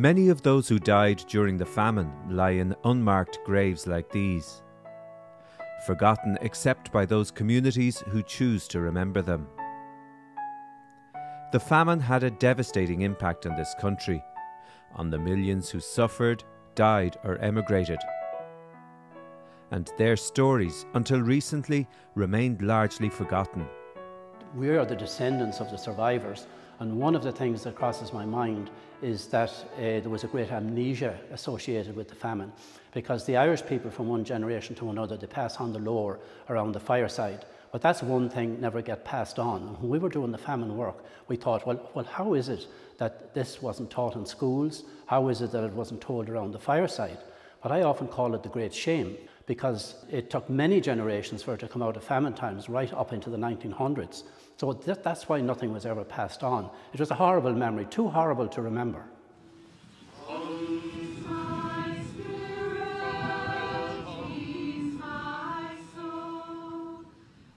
Many of those who died during the famine lie in unmarked graves like these, forgotten except by those communities who choose to remember them. The famine had a devastating impact on this country, on the millions who suffered, died or emigrated. And their stories, until recently, remained largely forgotten. We are the descendants of the survivors, and one of the things that crosses my mind is that there was a great amnesia associated with the famine, because the Irish people from one generation to another, they pass on the lore around the fireside. But that's one thing never get passed on. And when we were doing the famine work, we thought, well, how is it that this wasn't taught in schools? How is it that it wasn't told around the fireside? But I often call it the great shame, because it took many generations for it to come out of famine times right up into the 1900s. So that's why nothing was ever passed on. It was a horrible memory, too horrible to remember.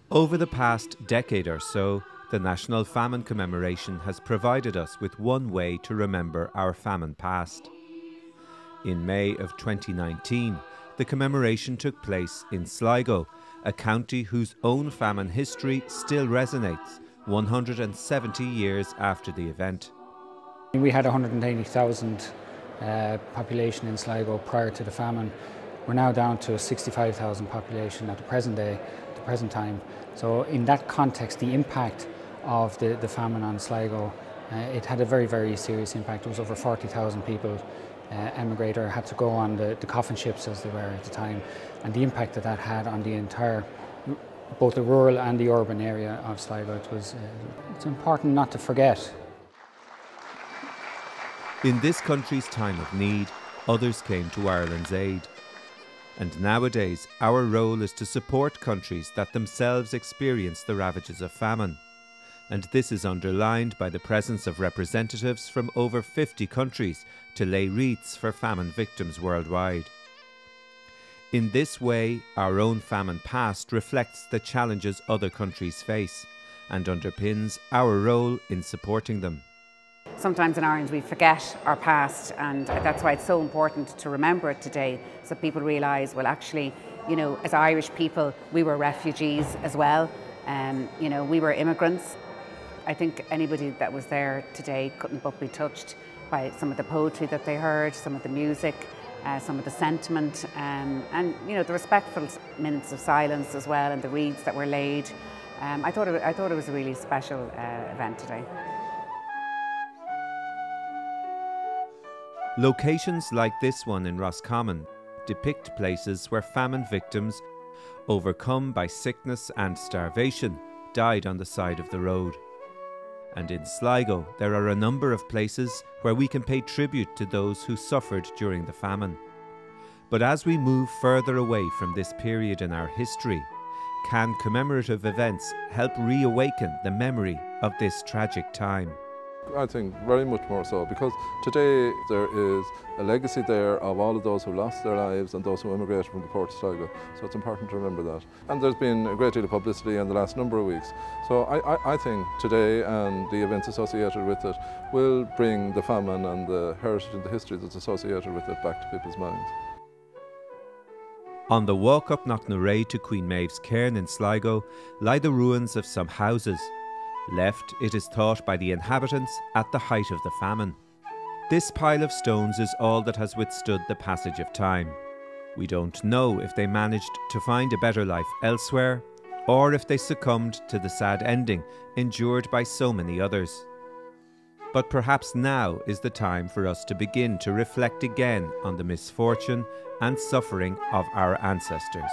Over the past decade or so, the National Famine Commemoration has provided us with one way to remember our famine past. In May of 2019, the commemoration took place in Sligo, a county whose own famine history still resonates 170 years after the event. We had 180,000 population in Sligo prior to the famine. We're now down to a 65,000 population at the present time. So in that context, the impact of the famine on Sligo, it had a very, very serious impact. It was over 40,000 people emigrated or had to go on the coffin ships, as they were at the time, and the impact that that had on the entire, both the rural and the urban area of Sligo. It's important not to forget. In this country's time of need, others came to Ireland's aid. And nowadays, our role is to support countries that themselves experience the ravages of famine. And this is underlined by the presence of representatives from over 50 countries to lay wreaths for famine victims worldwide. In this way, our own famine past reflects the challenges other countries face and underpins our role in supporting them. Sometimes in Ireland we forget our past, and that's why it's so important to remember it today, so people realise, well, actually, you know, as Irish people, we were refugees as well. You know, we were immigrants. I think anybody that was there today couldn't but be touched by some of the poetry that they heard, some of the music, some of the sentiment, and you know, the respectful minutes of silence as well, and the wreaths that were laid. I thought it was a really special event today. Locations like this one in Roscommon depict places where famine victims, overcome by sickness and starvation, died on the side of the road. And in Sligo, there are a number of places where we can pay tribute to those who suffered during the famine. But as we move further away from this period in our history, can commemorative events help reawaken the memory of this tragic time? I think very much more so, because today there is a legacy there of all of those who lost their lives and those who emigrated from the Port of Sligo. So it's important to remember that. And there's been a great deal of publicity in the last number of weeks. So I think today and the events associated with it will bring the famine and the heritage and the history that's associated with it back to people's minds. On the walk up Knocknarea to Queen Maeve's cairn in Sligo lie the ruins of some houses, left, it is thought, by the inhabitants at the height of the famine. This pile of stones is all that has withstood the passage of time. We don't know if they managed to find a better life elsewhere, or if they succumbed to the sad ending endured by so many others. But perhaps now is the time for us to begin to reflect again on the misfortune and suffering of our ancestors.